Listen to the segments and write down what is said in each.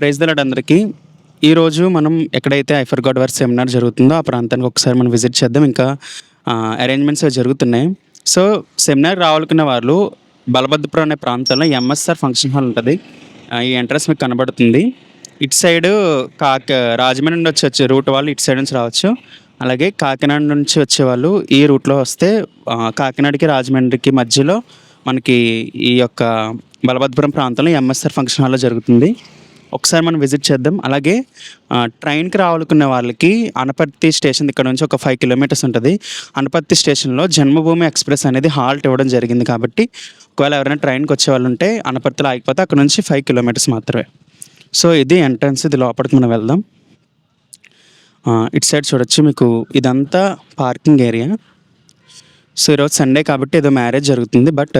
Praise the lord అందరికీ. ఈరోజు మనం ఎక్కడైతే ఐఫర్ గాడ్ వారి సెమినార్ జరుగుతుందో ఆ ప్రాంతానికి ఒకసారి మనం విజిట్ చేద్దాం. ఇంకా అరేంజ్మెంట్స్ అవి జరుగుతున్నాయి. సో సెమినార్ రావాలనుకున్న వాళ్ళు బలభద్రపురం అనే ప్రాంతంలో ఎంఎస్ఆర్ ఫంక్షన్ హాల్ ఉంటుంది. ఈ ఎంట్రన్స్ మీకు కనబడుతుంది. ఇటు సైడ్ రాజమండ్రి నుండి వచ్చే రూట్ వాళ్ళు ఇటు సైడ్ నుంచి రావచ్చు. అలాగే కాకినాడ నుంచి వచ్చేవాళ్ళు ఈ రూట్లో వస్తే కాకినాడకి రాజమండ్రికి మధ్యలో మనకి ఈ యొక్క బలభద్రపురం ప్రాంతంలో ఎంఎస్ఆర్ ఫంక్షన్ హాల్లో జరుగుతుంది. ఒకసారి మనం విజిట్ చేద్దాం. అలాగే ట్రైన్కి రావాలనుకునే వాళ్ళకి అనపర్తి స్టేషన్ ఇక్కడ నుంచి ఒక 5 కిలోమీటర్స్ ఉంటుంది. అనపర్తి స్టేషన్లో జన్మభూమి ఎక్స్ప్రెస్ అనేది హాల్ట్ ఇవ్వడం జరిగింది. కాబట్టి ఒకవేళ ఎవరైనా ట్రైన్కి వచ్చే వాళ్ళు ఉంటే అనపర్తిలో ఆగిపోతే అక్కడ నుంచి 5 కిలోమీటర్స్ మాత్రమే. సో ఇది ఎంట్రన్స్. ఇది లోపలికి మనం వెళ్దాం. ఇటు సైడ్ చూడొచ్చు, మీకు ఇదంతా పార్కింగ్ ఏరియా. సో ఈరోజు సండే కాబట్టి ఏదో మ్యారేజ్ జరుగుతుంది. బట్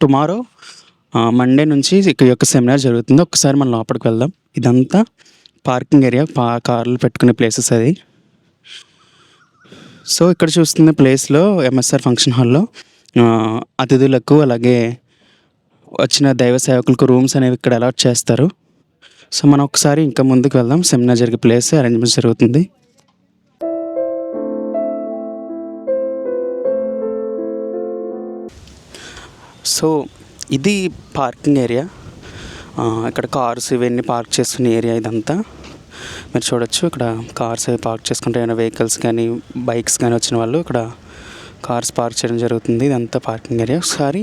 టుమారో మండే నుంచి ఈ యొక్క సెమినార్ జరుగుతుంది. ఒకసారి మనం లోపలికి వెళ్దాం. ఇదంతా పార్కింగ్ ఏరియా, కార్లు పెట్టుకునే ప్లేసెస్ అది. సో ఇక్కడ చూస్తున్న ప్లేస్లో ఎంఎస్ఆర్ ఫంక్షన్ హాల్లో అతిథులకు అలాగే వచ్చిన దైవ సేవకులకు రూమ్స్ అనేవి ఇక్కడ అలాట్ చేస్తారు. సో మనం ఒకసారి ఇంకా ముందుకు వెళ్దాం. సెమినార్ జరిగే ప్లేస్ అరేంజ్మెంట్స్ జరుగుతుంది. సో ఇది పార్కింగ్ ఏరియా. ఇక్కడ కార్స్ ఇవన్నీ పార్క్ చేసుకునే ఏరియా ఇదంతా. మీరు చూడొచ్చు, ఇక్కడ కార్స్ అవి పార్క్ చేసుకుంటే ఏమైనా వెహికల్స్ కానీ బైక్స్ కానీ వచ్చిన వాళ్ళు ఇక్కడ కార్స్ పార్క్ చేయడం జరుగుతుంది. ఇదంతా పార్కింగ్ ఏరియా. ఒకసారి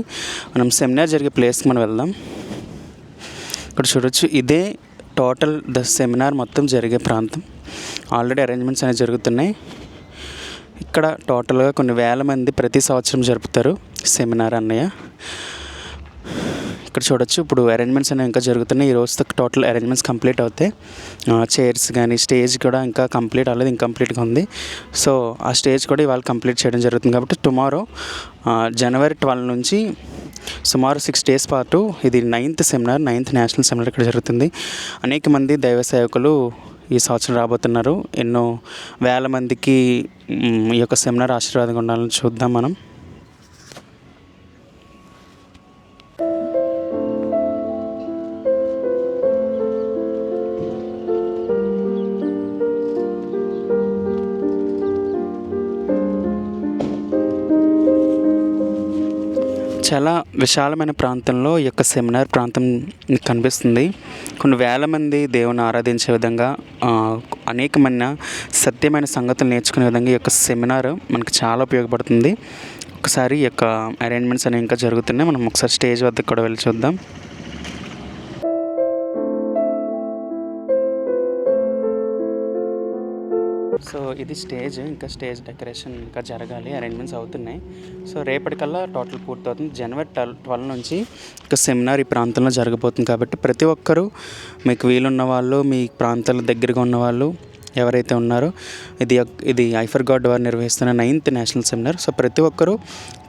మనం సెమినార్ జరిగే ప్లేస్కి మనం వెళ్దాం. ఇక్కడ చూడొచ్చు, ఇదే టోటల్ సెమినార్ మొత్తం జరిగే ప్రాంతం. ఆల్రెడీ అరేంజ్మెంట్స్ అనేవి జరుగుతున్నాయి. ఇక్కడ టోటల్గా కొన్ని వేల మంది ప్రతి సంవత్సరం జరుపుతారు సెమినార్ అన్నయ్య. ఇక్కడ చూడొచ్చు, ఇప్పుడు అరేంజ్మెంట్స్ అనేవి ఇంకా జరుగుతున్నాయి. ఈ రోజుతో టోటల్ అరేంజ్మెంట్స్ కంప్లీట్ అవుతాయి. చైర్స్ కానీ స్టేజ్ కూడా ఇంకా కంప్లీట్ అవ్వలేదు, ఇంకంప్లీట్గా ఉంది. సో ఆ స్టేజ్ కూడా ఇవాళ కంప్లీట్ చేయడం జరుగుతుంది. కాబట్టి టుమారో జనవరి 12 నుంచి సుమారు 6 డేస్ పాటు ఇది 9th seminar, 9th national seminar ఇక్కడ జరుగుతుంది. అనేక మంది దైవ సేవకులు ఈ సంవత్సరం రాబోతున్నారు. ఎన్నో వేల మందికి ఈ యొక్క సెమినార్ ఆశీర్వాదంగా ఉండాలని చూద్దాం మనం. చాలా విశాలమైన ప్రాంతంలో ఈ యొక్క సెమినార్ ప్రాంతం కనిపిస్తుంది. కొన్ని వేల మంది దేవుని ఆరాధించే విధంగా అనేకమైన సత్యమైన సంగతులు నేర్చుకునే విధంగా ఈ యొక్క సెమినార్ మనకు చాలా ఉపయోగపడుతుంది. ఒకసారి ఈ యొక్క అరేంజ్మెంట్స్ అనేవి ఇంకా జరుగుతున్నాయి. మనం ఒకసారి స్టేజ్ వద్దకు కూడా వెళ్ళి చూద్దాం. సో ఇది స్టేజ్, ఇంకా స్టేజ్ డెకరేషన్ ఇంకా జరగాలి, అరేంజ్మెంట్స్ అవుతున్నాయి. సో రేపటికల్లా టోటల్ పూర్తవుతుంది. జనవరి 12 నుంచి ఇంకా సెమినార్ ఈ ప్రాంతంలో జరగబోతుంది. కాబట్టి ప్రతి ఒక్కరూ మీకు వీలున్న వాళ్ళు, మీ ప్రాంతాల దగ్గరగా ఉన్నవాళ్ళు ఎవరైతే ఉన్నారో ఇది ఐఫర్ గాడ్ వారు నిర్వహిస్తున్న 9th నేషనల్ సెమినార్. సో ప్రతి ఒక్కరూ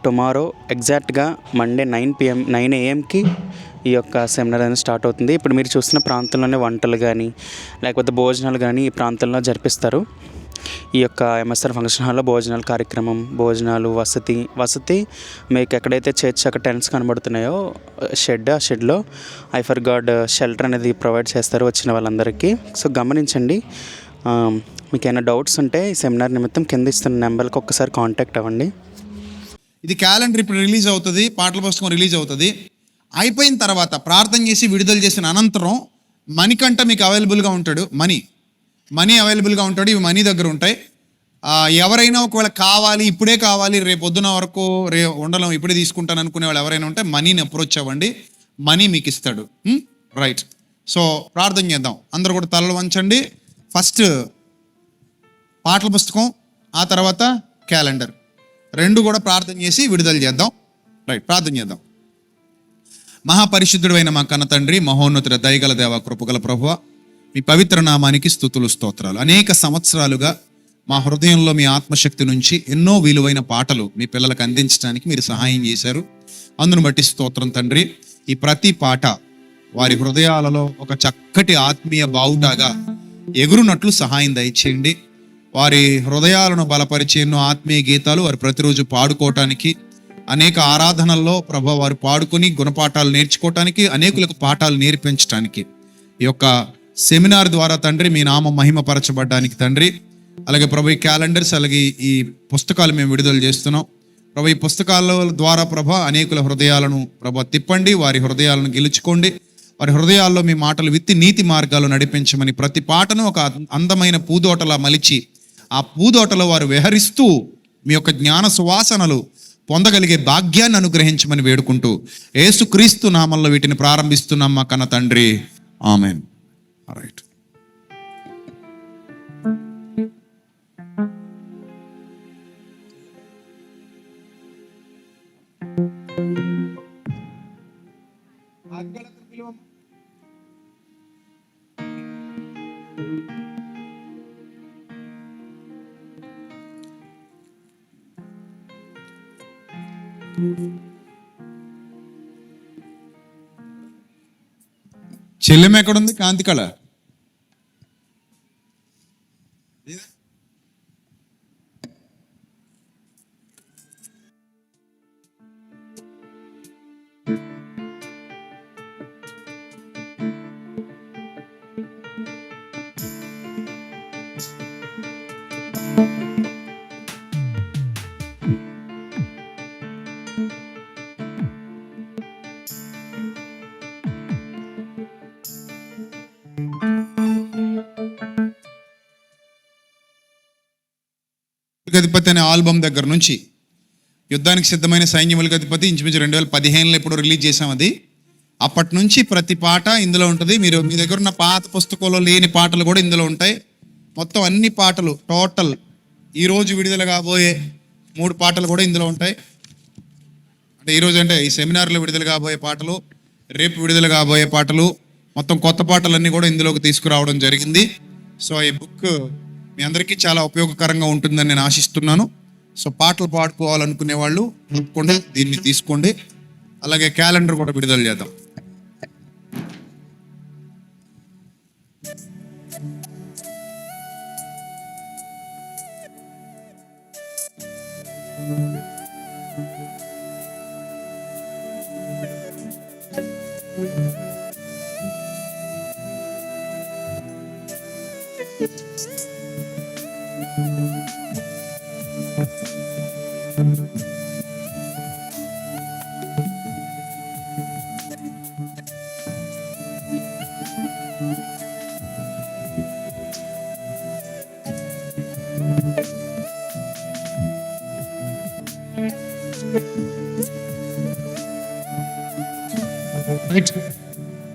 టుమారో ఎగ్జాక్ట్గా మండే 9 AM ఈ యొక్క సెమినార్ అనేది స్టార్ట్ అవుతుంది. ఇప్పుడు మీరు చూస్తున్న ప్రాంతంలోనే వంటలు కానీ లేకపోతే భోజనాలు కానీ ఈ ప్రాంతంలో జరిపిస్తారు. ఈ యొక్క ఎంఎస్ఆర్ ఫంక్షన్ హాల్లో భోజనాల కార్యక్రమం, భోజనాలు, వసతి మీకు ఎక్కడైతే చర్చ్ అక్కడ టెంట్స్ కనబడుతున్నాయో ఆ షెడ్లో ఐఫర్ గాడ్ షెల్టర్ అనేది ప్రొవైడ్ చేస్తారు వచ్చిన వాళ్ళందరికీ. సో గమనించండి. మీకు ఏమైనా డౌట్స్ ఉంటే ఈ సెమినార్ నిమిత్తం కింద ఇస్తున్న నెంబర్కి ఒక్కసారి కాంటాక్ట్ అవ్వండి. ఇది క్యాలెండర్ ఇప్పుడు రిలీజ్ అవుతుంది, పాటల పుస్తకం రిలీజ్ అవుతుంది. అయిపోయిన తర్వాత ప్రార్థన చేసి విడుదల చేసిన అనంతరం మణికంట మీకు అవైలబుల్గా ఉంటాడు. మనీ అవైలబుల్గా ఉంటాడు. ఇవి మనీ దగ్గర ఉంటాయి. ఎవరైనా ఒకవేళ కావాలి, ఇప్పుడే కావాలి, రేపు పొద్దున వరకు ఉండలం ఇప్పుడే తీసుకుంటాను అనుకునే వాళ్ళు ఎవరైనా ఉంటే మనీని అప్రోచ్ అవ్వండి. మనీ మీకు ఇస్తాడు. రైట్. సో ప్రార్థన చేద్దాం. అందరూ కూడా తలలు వంచండి. ఫస్ట్ పాటల పుస్తకం, ఆ తర్వాత క్యాలెండర్, రెండు కూడా ప్రార్థన చేసి విడుదల చేద్దాం. రైట్, ప్రార్థన చేద్దాం. మహాపరిశుద్ధుడైన మా కన్న తండ్రి, మహోన్నతుడ, దయగల దేవ, కృపగల ప్రభువా, మీ పవిత్ర నామానికి స్తుతులు స్తోత్రాలు. అనేక సంవత్సరాలుగా మా హృదయంలో మీ ఆత్మశక్తి నుంచి ఎన్నో విలువైన పాటలు మీ పిల్లలకు అందించడానికి మీరు సహాయం చేశారు. అందును బట్టి స్తోత్రం తండ్రి. ఈ ప్రతి పాట వారి హృదయాలలో ఒక చక్కటి ఆత్మీయ బావుటాగా ఎగురునట్లు సహాయం దయచేయండి. వారి హృదయాలను బలపరిచే ఎన్నో ఆత్మీయ గీతాలు వారు ప్రతిరోజు పాడుకోవటానికి, అనేక ఆరాధనల్లో వారు పాడుకొని గుణపాఠాలు నేర్చుకోవటానికి, అనేకులకు పాఠాలు నేర్పించడానికి ఈ యొక్క సెమినార్ ద్వారా తండ్రి మీ నామం మహిమపరచబడ్డానికి తండ్రి. అలాగే ప్రభు ఈ క్యాలెండర్స్, అలాగే ఈ పుస్తకాలు మేము విడుదల చేస్తున్నాం ప్రభు. ఈ పుస్తకాల ద్వారా ప్రభ అనేకుల హృదయాలను ప్రభ తిప్పండి, వారి హృదయాలను గెలుచుకోండి, వారి హృదయాల్లో మీ మాటలు విత్తి నీతి మార్గాలు నడిపించమని, ప్రతి పాటను ఒక అందమైన పూదోటలా మలిచి ఆ పూదోటలో వారు విహరిస్తూ మీ యొక్క జ్ఞాన సువాసనలు పొందగలిగే భాగ్యాన్ని అనుగ్రహించమని వేడుకుంటూ యేసుక్రీస్తు నామంలో వీటిని ప్రారంభిస్తున్నాం మా కన్న తండ్రి, ఆమెన్. రైట్. చెల్లెం ఎక్కడుంది? కాంతి కళ అధిపతి అనే ఆల్బమ్ దగ్గర నుంచి యుద్ధానికి సిద్ధమైన సైన్యములకు అధిపతి ఇంచుమించు 2015లో ఎప్పుడో రిలీజ్ చేసాం. అది అప్పటి నుంచి ప్రతి పాట ఇందులో ఉంటుంది. మీరు మీ దగ్గర ఉన్న పాత పుస్తకంలో లేని పాటలు కూడా ఇందులో ఉంటాయి. మొత్తం అన్ని పాటలు టోటల్ ఈరోజు విడుదల కాబోయే 3 పాటలు కూడా ఇందులో ఉంటాయి. అంటే ఈరోజు అంటే ఈ సెమినార్లో విడుదల కాబోయే పాటలు, రేపు విడుదల కాబోయే పాటలు, మొత్తం కొత్త పాటలన్నీ కూడా ఇందులోకి తీసుకురావడం జరిగింది. సో ఈ బుక్ మీ అందరికీ చాలా ఉపయోగకరంగా ఉంటుందని నేను ఆశిస్తున్నాను. సో పాటలు పాడుకోవాలనుకునే వాళ్ళు తప్పకుండా దీన్ని తీసుకోండి. అలాగే క్యాలెండర్ కూడా విడుదల చేద్దాం.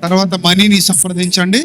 తర్వాత మనీని సంప్రదించండి.